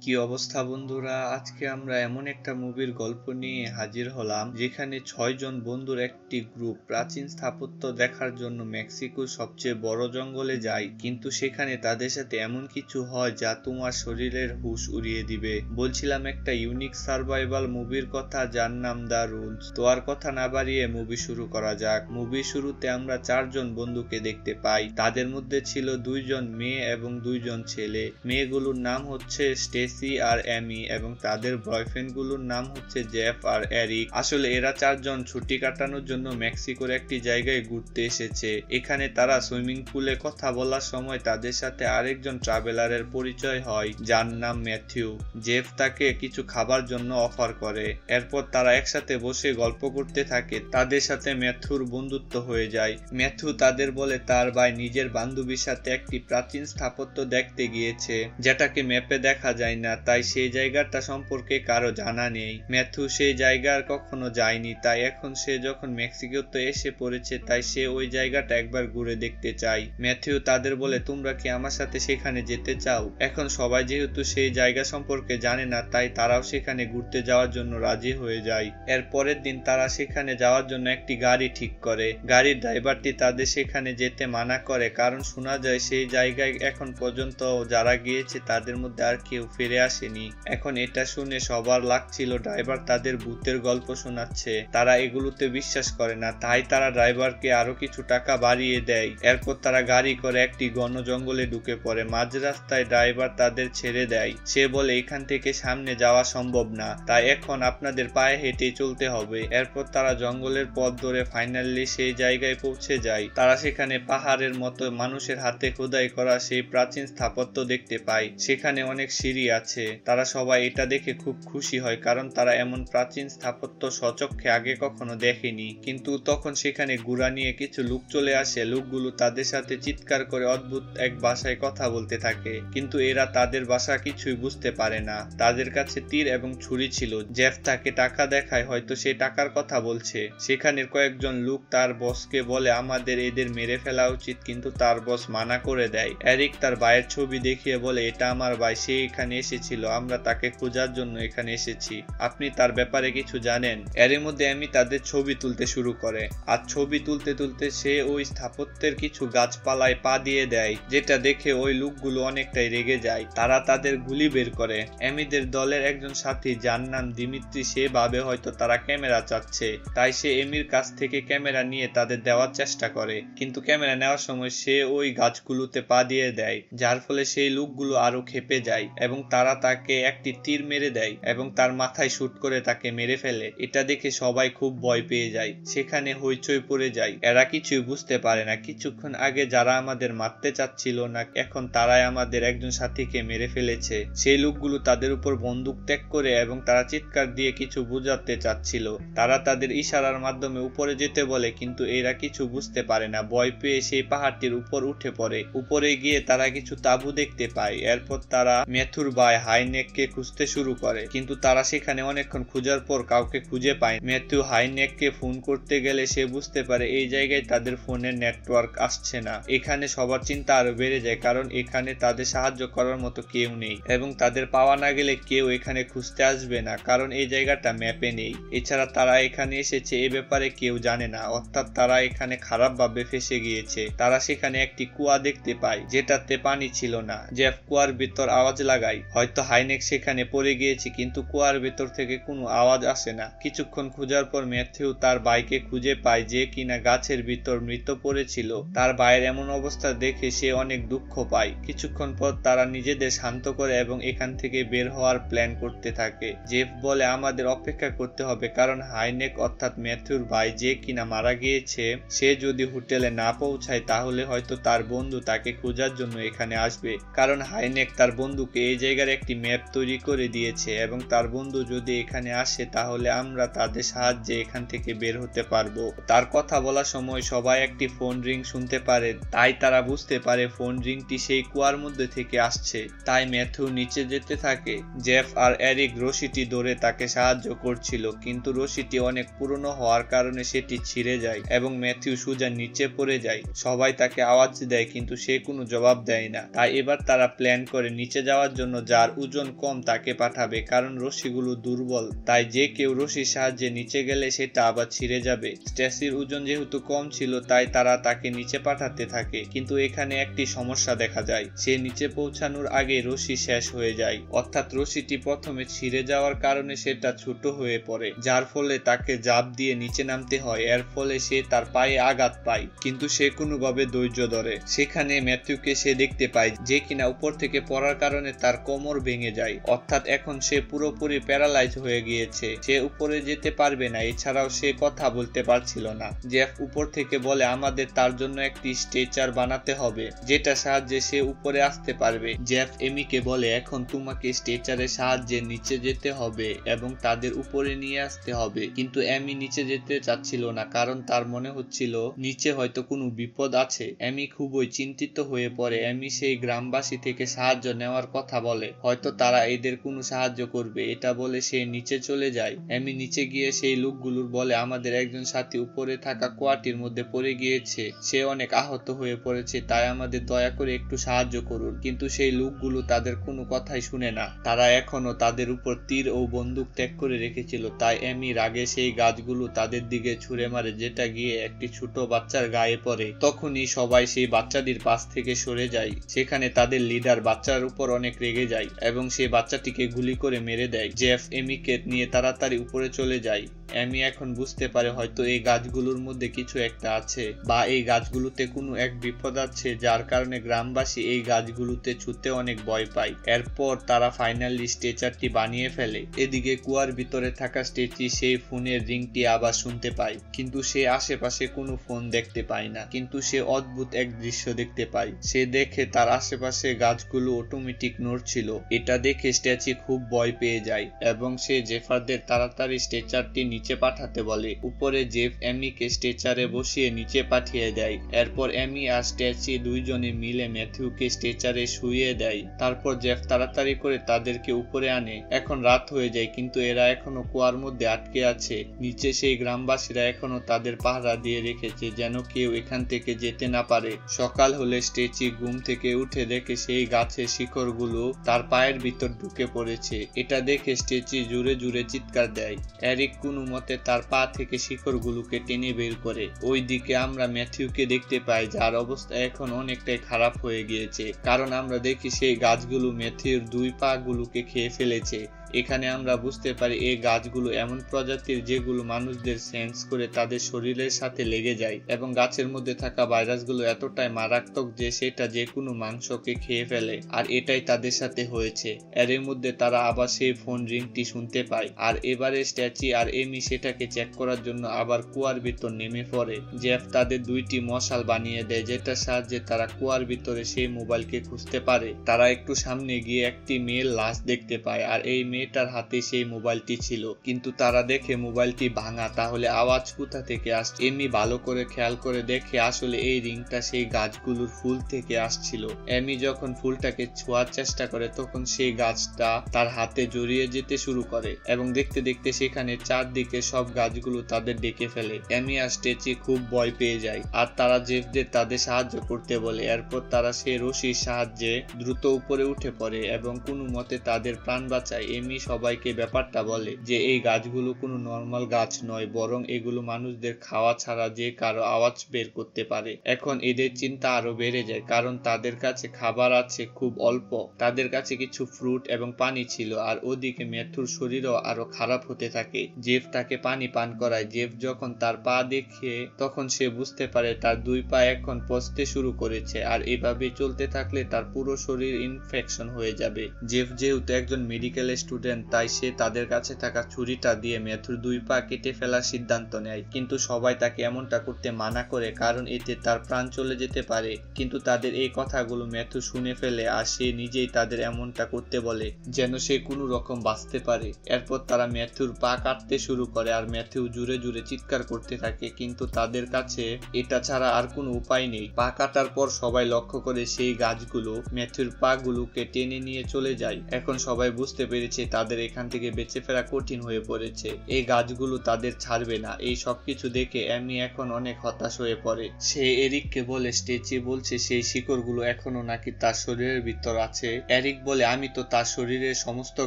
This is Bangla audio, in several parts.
কি অবস্থা বন্ধুরা, আজকে আমরা এমন একটা মুভির গল্প নিয়ে হাজির হলাম যেখানে 6 জন বন্ধুর একটি গ্রুপ প্রাচীন স্থাপত্য দেখার জন্য মেক্সিকোর সবচেয়ে বড় জঙ্গলে যায়। কিন্তু সেখানে তাদের সাথে এমন কিছু হয় যা তোমার শরীরের হুঁশ উড়িয়ে দিবে। বলছিলাম একটা ইউনিক সার্ভাইভাল মুভির কথা যার নাম দ্য রুনস। তো আর কথা না বাড়িয়ে মুভি শুরু করা যাক। মুভির শুরুতে আমরা 4 জন বন্ধুকে দেখতে পাই। তাদের মধ্যে ছিল 2 জন মেয়ে এবং 2 জন ছেলে। মেয়েগুলোর নাম হচ্ছে স্টেসি আর অ্যামি এবং তাদের বয়ফ্রেন্ড গুলোর নাম হচ্ছে জেফ আর এরিক। আসলে এরা 4 জন ছুটি কাটানোর জন্য মেক্সিকোর একটি জায়গায় ঘুরতে এসেছে। এখানে তারা সুইমিং পুলে কথা বলার সময় তাদের সাথে আরেকজন ট্রাভেলারের পরিচয় হয় যার নাম ম্যাথিউ। জেফ তাকে কিছু খাবার জন্য অফার করে। এরপর তারা একসাথে বসে গল্প করতে থাকে। তাদের সাথে ম্যাথিউর বন্ধুত্ব হয়ে যায়। ম্যাথিউ তাদের বলে তার ভাই নিজের বান্ধবীর সাথে একটি প্রাচীন স্থাপত্য দেখতে গিয়েছে যেটাকে ম্যাপে দেখা যায় না, তাই সেই জায়গাটা সম্পর্কে কারো জানা নেই। ম্যাথিউ সেই জায়গার কখনো যায়নি, তাই এখন সে যখন মেক্সিকোতে এসে পড়েছে তাই সে ওই জায়গাটা একবার ঘুরে দেখতে চায়। ম্যাথিউ তাদের বলে তোমরা কি আমার সাথে সেখানে যেতে চাও? এখন সবাই যেহেতু সেই জায়গা সম্পর্কে জানে না তাই তারাও সেখানে ঘুরতে যাওয়ার জন্য রাজি হয়ে যায়। এর পরের দিন তারা সেখানে যাওয়ার জন্য একটি গাড়ি ঠিক করে। গাড়ির ড্রাইভারটি তাদের সেখানে যেতে মানা করে কারণ শোনা যায় সেই জায়গায় এখন পর্যন্ত যারা গিয়েছে তাদের মধ্যে আর কেউ ফিরে আসেনি। এখন এটা শুনে সবার লাগছিল ড্রাইভার তাদের ভূতের গল্প শোনাচ্ছে। তারা এগুলোতে বিশ্বাস করে না, তাই তারা ড্রাইভারকে আরো কিছু টাকা বাড়িয়ে দেয়। এরপর তারা গাড়ি করে একটি ঘন জঙ্গলে ঢুকে পড়ে। মাঝ রাস্তায় ড্রাইভার তাদের ছেড়ে দেয়। সে বলে এখান থেকে সামনে যাওয়া সম্ভব না, তাই এখন আপনাদের পায়ে হেঁটে চলতে হবে। এরপর তারা জঙ্গলের পথ ধরে ফাইনালি সেই জায়গায় পৌঁছে যায়। তারা সেখানে পাহাড়ের মতো মানুষের হাতে খোদাই করা সেই প্রাচীন স্থাপত্য দেখতে পায়। সেখানে অনেক সিঁড়ি আছে। তারা সবাই এটা দেখে খুব খুশি হয় কারণ তারা এমন প্রাচীন স্থাপত্য স্বচক্ষে আগে কখনো দেখেনি। কিন্তু তখন সেখানে ঘোড়া নিয়ে কিছু লোক চলে আসে। লোকগুলো তাদের সাথে চিৎকার করে অদ্ভুত এক ভাষায় কথা বলতে থাকে, কিন্তু এরা তাদের ভাষা কিছুই বুঝতে পারে না। তাদের কাছে তীর এবং ছুরি ছিল। জেফ তাকে টাকা দেখায়, হয়তো সে টাকার কথা বলছে। সেখানের কয়েকজন লোক তার বসকে বলে আমাদের এদের মেরে ফেলা উচিত, কিন্তু তার বস মানা করে দেয়। এরিক তার ভাইয়ের ছবি দেখিয়ে বলে এটা আমার ভাই, সে এখানে এসেছিল, আমরা তাকে খোঁজার জন্য এখানে এসেছি, আপনি তার ব্যাপারে কিছু জানেন? এর মধ্যে আমি তাদের ছবি তুলতে শুরু করে। আর ছবি তুলতে তুলতে সে ওই স্থাপত্যের কিছু গাছপালায় পা দিয়ে দেয়, যেটা দেখে ওই লোকগুলো অনেকটাই রেগে যায়। তারা তাদের গুলি বের করে। এমিদের দলের একজন সাথী যার নাম দিমিত্রি, সে ভাবে হয়তো তারা ক্যামেরা চাচ্ছে, তাই সে এমির কাছ থেকে ক্যামেরা নিয়ে তাদের দেওয়ার চেষ্টা করে। কিন্তু ক্যামেরা নেওয়ার সময় সে ওই গাছগুলোতে পা দিয়ে দেয়, যার ফলে সেই লোকগুলো আরো ক্ষেপে যায় এবং তারা তাকে একটি তীর মেরে দেয় এবং তার মাথায় শুট করে তাকে মেরে ফেলে। এটা দেখে সবাই খুব ভয় পেয়ে যায়। সেখানে হইচই পড়ে যায়। এরা কিছুই বুঝতে পারে না কিছুক্ষণ আগে যারা আমাদের মারতে চাচ্ছিল না এখন তারাই আমাদের একজন সাথীকে মেরে ফেলেছে। সেই লোকগুলো তাদের উপর বন্দুক ত্যাগ করে এবং তারা চিৎকার দিয়ে কিছু বোঝাতে চাচ্ছিল। তারা তাদের ইশারার মাধ্যমে উপরে যেতে বলে, কিন্তু এরা কিছু বুঝতে পারে না। ভয় পেয়ে সেই পাহাড়টির উপর উঠে পড়ে। উপরে গিয়ে তারা কিছু তাঁবু দেখতে পায়। এরপর তারা ম্যাথুর ভাই হাইনেককে খুঁজতে শুরু করে, কিন্তু তারা সেখানে অনেকক্ষণ খোঁজার পর কাউকে খুঁজে পায়। ম্যাথু হাইনেককে ফোন করতে গেলে সে বুঝতে পারে এই জায়গায় তাদের ফোনের নেটওয়ার্ক আসছে না। এখানে সবার চিন্তা আরো বেড়ে যায় কারণ এখানে তাদের সাহায্য করার মতো কেউ নেই এবং তাদের পাওয়া না গেলে কেউ এখানে খুঁজতে আসবে না কারণ এই জায়গাটা ম্যাপে নেই। এছাড়া তারা এখানে এসেছে এ ব্যাপারে কেউ জানে না, অর্থাৎ তারা এখানে খারাপভাবে ফেসে গিয়েছে। তারা সেখানে একটি কুয়া দেখতে পায় যেটাতে পানি ছিল না। জেফ কুয়ার ভিতর আওয়াজ লাগায়, হয়তো হাইনেক সেখানে পড়ে গিয়েছে, কিন্তু কুয়ার ভিতর থেকে কোনো আওয়াজ আসে না। কিছুক্ষণ খোঁজার পর ম্যাথিউ তার ভাইকে খুঁজে পায় যে কিনা গাছের ভিতর মৃত পড়েছিল। তার ভাইয়ের এমন অবস্থা দেখে সে অনেক দুঃখ পায়। কিছুক্ষণ পর তারা নিজেদের শান্ত করে এবং এখান থেকে বের হওয়ার প্ল্যান করতে থাকে। জেফ বলে আমাদের অপেক্ষা করতে হবে কারণ হাইনেক অর্থাৎ ম্যাথিউর ভাই যে কিনা মারা গিয়েছে সে যদি হোটেলে না পৌঁছায় তাহলে হয়তো তার বন্ধু তাকে খোঁজার জন্য এখানে আসবে, কারণ হাইনেক তার বন্ধুকে এই জায়গার একটি ম্যাপ তৈরি করে দিয়েছে এবং তার বন্ধু যদি এখানে আসে তাহলে আমরা তাদের সাহায্যে এখান থেকে বের হতে পারবো। তার কথা বলার সময় সবাই একটি ফোন রিং শুনতে পারে, তাই তারা বুঝতে পারে ফোন রিংটি সেই কুয়ার মধ্যে থেকে আসছে। তাই ম্যাথিউ নিচে যেতে থাকে। জেফ আর এরিক রশিটি ধরে তাকে সাহায্য করছিল, কিন্তু রশিটি অনেক পুরনো হওয়ার কারণে সেটি ছিঁড়ে যায় এবং ম্যাথিউ সোজা নিচে পড়ে যায়। সবাই তাকে আওয়াজ দেয় কিন্তু সে কোনো জবাব দেয় না। তাই এবার তারা প্ল্যান করে নিচে যাওয়ার জন্য যার ওজন কম তাকে পাঠাবে, কারণ রশিগুলো দুর্বল, তাই যে কেউ রশির সাহায্যে নিচে গেলে সেটা আবার ছিঁড়ে যাবে। স্ট্যাসির ওজন যেহেতু কম ছিল তাই তারা তাকে নিচে পাঠাতে থাকে, কিন্তু এখানে একটি সমস্যা দেখা যায়। সে নিচে পৌঁছানোর আগে রশি শেষ হয়ে যায়, অর্থাৎ রশিটি প্রথমে ছিঁড়ে যাওয়ার কারণে সেটা ছোট হয়ে পড়ে, যার ফলে তাকে জাপ দিয়ে নিচে নামতে হয়। এর ফলে সে তার পায়ে আঘাত পায়, কিন্তু সে কোনোভাবে ধৈর্য ধরে। সেখানে ম্যাথিউকে সে দেখতে পায়, যে কিনা উপর থেকে পড়ার কারণে তার কোমর ভেঙে যায়, অর্থাৎ এখন সে পুরোপুরি প্যারালাইজ হয়ে গিয়েছে, সে উপরে যেতে পারবে না, এছাড়াও সে কথা বলতে পারছিল না। জেফ উপর থেকে বলে আমাদের তার জন্য একটি স্ট্রেচার বানাতে হবে, যেটা সাহায্যে সে উপরে আসতে পারবে। জেফ এমিকে বলে এখন তোমাকে স্ট্রেচারের সাহায্যে নিচে যেতে হবে এবং তাদের উপরে নিয়ে আসতে হবে, কিন্তু এমি নিচে যেতে চাচ্ছিল না, কারণ তার মনে হচ্ছিল নিচে হয়তো কোনো বিপদ আছে। এমি খুবই চিন্তিত হয়ে পড়ে। এমি সেই গ্রামবাসী থেকে সাহায্য নেওয়ার কথা বলে, হয়তো তারা এদের কোনো সাহায্য করবে, এটা বলে সে নিচে চলে যায়। এমি নিচে গিয়ে সেই লোকগুলোর বলে আমাদের একজন সাথী উপরে থাকা কুয়াটির মধ্যে পড়ে গিয়েছে, সে অনেক আহত হয়ে পড়েছে, তাই আমাদের দয়া করে একটু সাহায্য করুন। কিন্তু সেই লোকগুলো তাদের কোনো কথাই শুনে না, তারা এখনো তাদের উপর তীর ও বন্দুক ত্যাগ করে রেখেছিল। তাই এমি রাগে সেই গাছগুলো তাদের দিকে ছুঁড়ে মারে, যেটা গিয়ে একটি ছোট বাচ্চার গায়ে পড়ে। তখনই সবাই সেই বাচ্চাটির পাশ থেকে সরে যায়। সেখানে তাদের লিডার বাচ্চার উপর অনেক রেগে যায় এবং সেই বাচ্চাটিকে গুলি করে মেরে দেয়। জেফ এমিকে নিয়ে তাড়াতাড়ি উপরে চলে যায়। এমি এখন বুঝতে পারে হয়তো এই গাছগুলোর মধ্যে কিছু একটা আছে, বা এই গাছগুলোতে কোনো এক বিপদ আছে, যার কারণে গ্রামবাসী এই গাছগুলোতে ছুঁতে অনেক ভয় পায়। এরপর তারা ফাইনালি স্ট্রেচারটি বানিয়ে ফেলে। এদিকে কুয়ার ভিতরে থাকা স্ট্রেচি সেই ফোনের রিংটি আবার শুনতে পায়, কিন্তু সে আশেপাশে কোনো ফোন দেখতে পায় না। কিন্তু সে অদ্ভুত এক দৃশ্য দেখতে পায়। সে দেখে তার আশেপাশে গাছগুলো অটোমেটিক নড়ছিল। এটা দেখে স্ট্যাচি খুব ভয় পেয়ে যায় এবং সে জেফারদের তাড়াতাড়ি স্ট্রেচারটি নিচে পাঠাতে বলে। উপরে জেফ এমিকে স্ট্রেচারে বসিয়ে নিচে পাঠিয়ে দেয়। এরপর এমি আর স্ট্যাচি দুইজনে মিলে ম্যাথিউকে স্ট্রেচারে শুইয়ে দেয়। তারপর জেফ তাড়াতাড়ি করে তাদেরকে উপরে আনে। এখন রাত হয়ে যায়, কিন্তু এরা এখনো কুয়ার মধ্যে আটকে আছে। নিচে সেই গ্রামবাসীরা এখনো তাদের পাহারা দিয়ে রেখেছে, যেন কেউ এখান থেকে যেতে না পারে। সকাল হলে স্ট্যাচি ঘুম থেকে উঠে দেখে সেই গাছের শিকড়গুলো তার পায়ের ভিতর ঢুকে পড়েছে। এটা দেখে স্ট্যাচি জোরে জোরে চিৎকার দেয়। এরিক কোনো মতে তার পা থেকে শিকড়গুলোকে টেনে বের করে। ওইদিকে আমরা ম্যাথিউকে দেখতে পাই, যার অবস্থা এখন অনেকটাই খারাপ হয়ে গিয়েছে, কারণ আমরা দেখি সেই গাছগুলো ম্যাথিউর দুই পা গুলোকে খেয়ে ফেলেছে। এখানে আমরা বুঝতে পারি এই গাছগুলো এমন প্রজাতির যেগুলো মানুষদের সেন্স করে তাদের শরীরের সাথে লেগে যায়, এবং গাছের মধ্যে থাকা ভাইরাসগুলো এতটাই মারাত্মক যে সেটা যে কোনো মাংসকে খেয়ে ফেলে, আর এটাই তাদের সাথে হয়েছে। এর মধ্যে তারা আবার সেই ফোন রিংটি শুনতে পায়, আর এবারে স্ট্যাচি আর এমি সেটাকে চেক করার জন্য আবার কুয়ার ভিতর নেমে পড়ে। জেফ তাদের দুইটি মশাল বানিয়ে দেয়, যেটার সাহায্যে তারা কুয়ার ভিতরে সেই মোবাইলকে খুঁজতে পারে। তারা একটু সামনে গিয়ে একটি মেয়ের লাশ দেখতে পায়, আর এই মেয়েটার হাতে সেই মোবাইলটি ছিল, কিন্তু তারা দেখে মোবাইলটি ভাঙা। তাহলে আওয়াজ কোথা থেকে আসছে? এমি ভালো করে খেয়াল করে দেখে আসলে এই রিংটা সেই গাছগুলোর ফুল থেকে আসছিল। এমি যখন ফুলটাকে ছোঁয়ার চেষ্টা করে তখন সেই গাছটা তার হাতে জড়িয়ে যেতে শুরু করে, এবং দেখতে দেখতে সেখানে চারদিকে সব গাছগুলো তাদের ডেকে ফেলে। এমি আর স্ট্যাচি খুব ভয় পেয়ে যায়, আর তারা জেফদের তাদের সাহায্য করতে বলে। এরপর তারা সেই রশির সাহায্যে দ্রুত উপরে উঠে পড়ে এবং কোনো মতে তাদের প্রাণ বাঁচায়। এমি সবাইকে ব্যাপারটা বলে যে এই গাছগুলো কোনো নর্মাল গাছ নয়, বরং এগুলো মানুষদের খাওয়া ছাড়া যে কারো আওয়াজ বের করতে পারে। এখন এদের চিন্তা আরো বেড়ে যায়, কারণ তাদের কাছে খাবার আছে খুব অল্প। তাদের কাছে কিছু ফ্রুট এবং পানি ছিল, আর ওদিকে ম্যাথুর শরীরও আরো খারাপ হতে থাকে। জেফ তাকে পানি পান করায়। জেফ যখন তার পা দেখে তখন সে বুঝতে পারে তার দুই পা এখন পচতে শুরু করেছে, আর এভাবে চলতে থাকলে তার পুরো শরীর ইনফেকশন হয়ে যাবে। জেফ যেহেতু একজন মেডিকেল স্টুডেন্ট, তাই সে তাদের কাছে থাকা ছুরিটা দিয়ে ম্যাথুর দুই পা কেটে ফেলার সিদ্ধান্ত নেয়, কিন্তু সবাই তাকে এমনটা করতে মানা করে, কারণ এতে তার প্রাণ চলে যেতে পারে। কিন্তু তাদের এই কথাগুলো ম্যাথু শুনে ফেলে, আর সে নিজেই তাদের এমনটা করতে বলে যেন সে কোনো রকম বাঁচতে পারে। এরপর তারা ম্যাথুর পা কাটতে শুরু করে, আর ম্যাথু জুড়ে জুড়ে চিৎকার করতে থাকে, কিন্তু তাদের কাছে এটা ছাড়া আর কোনো উপায় নেই। পা কাটার পর সবাই লক্ষ্য করে সেই গাছগুলো ম্যাথুর পা গুলোকে টেনে নিয়ে চলে যায়। এখন সবাই বুঝতে পেরেছে তাদের এখান থেকে বেঁচে ফেরা কঠিন হয়ে পড়েছে। এই গাছগুলো তাদের ছাড়বে না। এই সবকিছু দেখে অ্যামি এখন অনেক হতাশ হয়ে পড়ে। সে এরিককে বলে স্টেচি বলছে সেই শিকড়গুলো এখনো নাকি তার শরীরের ভিতর আছে। এরিক বলে আমি তো তার শরীরের সমস্ত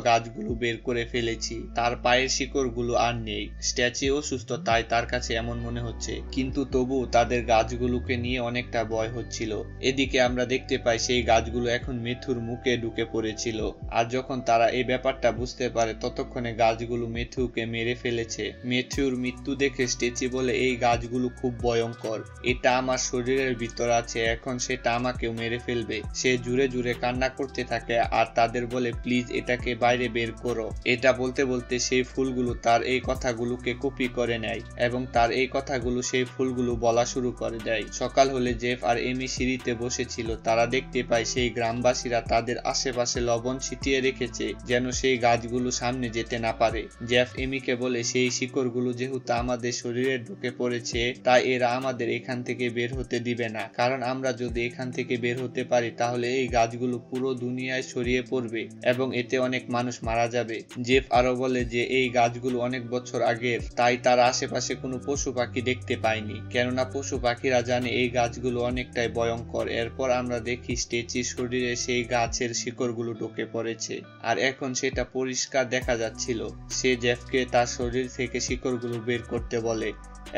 গাছগুলো বের করে ফেলেছি, তার পায়ের শিকড়গুলো আর নেই। স্ট্যাচি অসুস্থ, তাই তার কাছে এমন মনে হচ্ছে, কিন্তু তবু তাদের গাছগুলোকে নিয়ে অনেকটা ভয় হচ্ছিল। এদিকে আমরা দেখতে পাই সেই গাছগুলো এখন মেথুর মুখে ঢুকে পড়েছিল। আর যখন তারা এই ব্যাপারটা বুঝতে পারে ততক্ষণে গাছগুলো মেথুকে মেরে ফেলেছে। মেথুর মৃত্যু দেখে স্টেচি বলে এই গাছগুলো খুব ভয়ঙ্কর, এটা আমার শরীরের ভিতর আছে, এখন সেটা আমাকেও মেরে ফেলবে। সে জুড়ে জুড়ে কান্না করতে থাকে আর তাদের বলে প্লিজ এটাকে বাইরে বের করো। এটা বলতে বলতে সেই ফুলগুলো তার এই কথাগুলোকে কপি করে নেয় এবং তার এই কথাগুলো সেই ফুলগুলো বলা শুরু করে দেয়। সকাল হলে জেফ আর এমি সিঁড়িতে বসেছিল। তারা দেখতে পায় সেই গ্রামবাসীরা তাদের আশেপাশে লবণ ছিটিয়ে রেখেছে যেন সেই গাছগুলো সামনে যেতে না পারে। জেফ এমিকে বলে সেই শিকড়গুলো যেহেতু আমাদের শরীরে ঢুকে পড়েছে তাই এরা আমাদের এখান থেকে বের হতে দিবে না, কারণ আমরা যদি এখান থেকে বের হতে পারি তাহলে এই গাছগুলো পুরো দুনিয়ায় ছড়িয়ে পড়বে এবং এতে অনেক মানুষ মারা যাবে। জেফ আরো বলে যে এই গাছগুলো অনেক বছর আগের, তাই তারা আশেপাশে কোনো পশু পাখি দেখতে পায়নি, কেননা পশু পাখিরা জানে এই গাছগুলো অনেকটাই ভয়ঙ্কর। এরপর আমরা দেখি স্টেচির শরীরে সেই গাছের শিকড়গুলো ঢুকে পড়েছে আর এখন সেটা পরিষ্কার দেখা যাচ্ছিল। সে জেফকে তার শরীর থেকে শিকড়গুলো বের করতে বলে।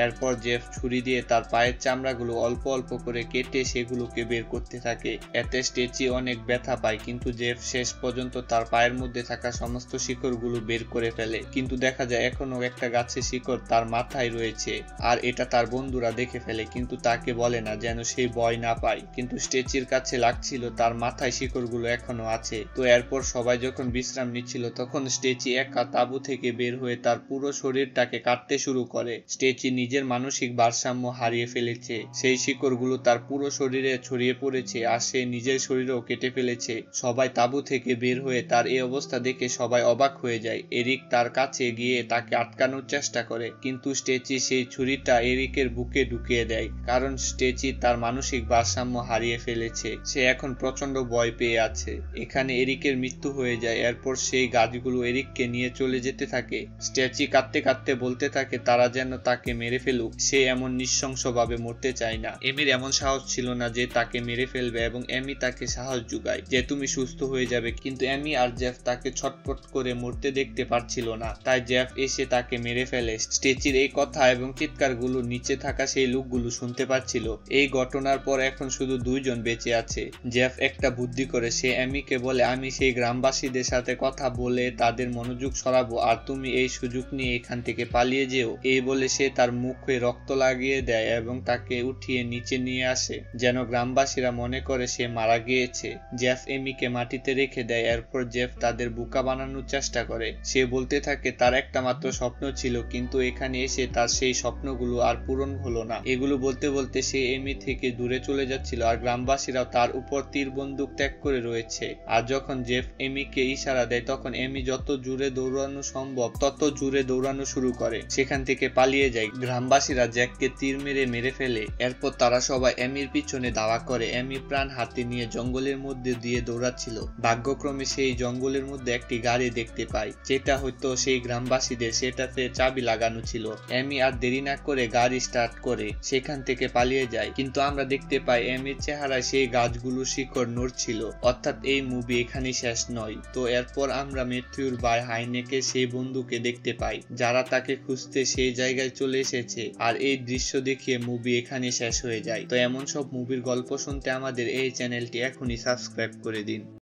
এরপর জেফ ছুরি দিয়ে তার পায়ের চামড়াগুলো অল্প অল্প করে কেটে সেগুলোকে বের করতে থাকে। এতে স্টেচি অনেক ব্যথা পায়, কিন্তু জেফ শেষ পর্যন্ত তার পায়ের মধ্যে থাকা সমস্ত শিকড়গুলো বের করে ফেলে। কিন্তু দেখা যায় এখনো একটা গাছের শিকড় তার মাথায় রয়েছে আর এটা তার বন্ধুরা দেখে ফেলে, কিন্তু তাকে বলে না যেন সে ভয় না পায়। কিন্তু স্টেচির কাছে লাগছিল তার মাথায় শিকড়গুলো এখনো আছে। তো এরপর সবাই যখন বিশ্রাম নিচ্ছিল তখন স্টেচি একা তাঁবু থেকে বের হয়ে তার পুরো শরীরটাকে কাটতে শুরু করে। স্টেচি নিজের মানসিক ভারসাম্য হারিয়ে ফেলেছে। সেই শিকড়গুলো তার পুরো শরীরে ছড়িয়ে পড়েছে আর সে নিজের শরীরও কেটে ফেলেছে। সবাই তাঁবু থেকে বের হয়ে তার এই অবস্থা দেখে সবাই অবাক হয়ে যায়। এরিক তার কাছে গিয়ে তাকে আটকানোর চেষ্টা করে, কিন্তু স্টেচি সেই ছুরিটা এরিকের বুকে ঢুকিয়ে দেয়, কারণ স্টেচি তার মানসিক ভারসাম্য হারিয়ে ফেলেছে। সে এখন প্রচন্ড ভয় পেয়ে আছে। এখানে এরিকের মৃত্যু হয়ে যায়। এরপর সেই গাছগুলো এরিককে নিয়ে চলে যেতে থাকে। স্টেচি কাঁদতে কাঁদতে বলতে থাকে তারা যেন তাকে মেরে ফেলুক, সে এমন নৃশংসভাবে মরতে চায় না। এমির এমন সাহস ছিল না যে তাকে মেরে ফেলবে এবং এমি তাকে সাহস যোগায় যে তুমি সুস্থ হয়ে যাবে, কিন্তু এমি আর জেফ তাকে ছটফট করে মরতে দেখতে পারছিল না, তাই জেফ এসে তাকে মেরে ফেলে। স্টেচির এই কথা এবং চিৎকারগুলো নিচে থাকা সেই লোকগুলো শুনতে পাচ্ছিল। এই ঘটনার পর এখন শুধু দুইজন বেঁচে আছে। জেফ একটা বুদ্ধি করে, সে এমিকে বলে আমি সেই গ্রামবাসীদের সাথে কথা বলে তাদের মনোযোগ সরাবো আর তুমি এই সুযোগ নিয়ে এখান থেকে পালিয়ে যেও। এই বলে সে তার মুখে রক্ত লাগিয়ে দেয় এবং তাকে উঠিয়ে নিচে নিয়ে আসে যেন গ্রামবাসীরা মনে করে সে মারা গিয়েছে। জেফ এমিকে মাটিতে রেখে দেয়। এরপর জেফ তাদের বোকা বানানোর চেষ্টা করে। সে বলতে থাকে তার একটা মাত্র স্বপ্ন ছিল, কিন্তু এখানে এসে তার সেই স্বপ্নগুলো আর পূরণ হলো না। এগুলো বলতে বলতে সে এমি থেকে দূরে চলে যাচ্ছিল আর গ্রামবাসীরাও তার উপর তীর বন্দুক ত্যাগ করে রয়েছে। আর যখন জেফ এমিকে ইশারা দেয় তখন এমি যত জোরে দৌড়ানো সম্ভব তত জোরে দৌড়ানো শুরু করে, সেখান থেকে পালিয়ে যায়। গ্রামবাসীরা জ্যাককে তীর মেরে ফেলে। এরপর তারা সবাই এমির পিছনে ধাওয়া করে। এমি প্রাণ হাতে নিয়ে জঙ্গলের মধ্যে দিয়ে দৌড়াচ্ছিল। ভাগ্যক্রমে সেই জঙ্গলের মধ্যে একটি গাড়ি দেখতে পায়, যেটা হয়তো সেই গ্রামবাসীদের, সেটাতে চাবি লাগানো ছিল। এমি আর দেরি না করে গাড়ি স্টার্ট করে সেখান থেকে পালিয়ে যায়। কিন্তু আমরা দেখতে পাই এমির চেহারায় সেই গাছগুলো শিকড় নড়ছিল, অর্থাৎ এই মুভি এখানেই শেষ নয়। তো এরপর আমরা ম্যাথিউর ভাই হাইনেকে সেই বন্ধুকে দেখতে পাই যারা তাকে খুঁজতে সেই জায়গায় চলে এসেছে। আর এই দৃশ্য দেখিয়ে মুভি এখানে শেষ হয়ে যায়। তো এমন সব মুভির গল্প শুনতে আমাদের এই চ্যানেলটি এখনই সাবস্ক্রাইব করে দিন।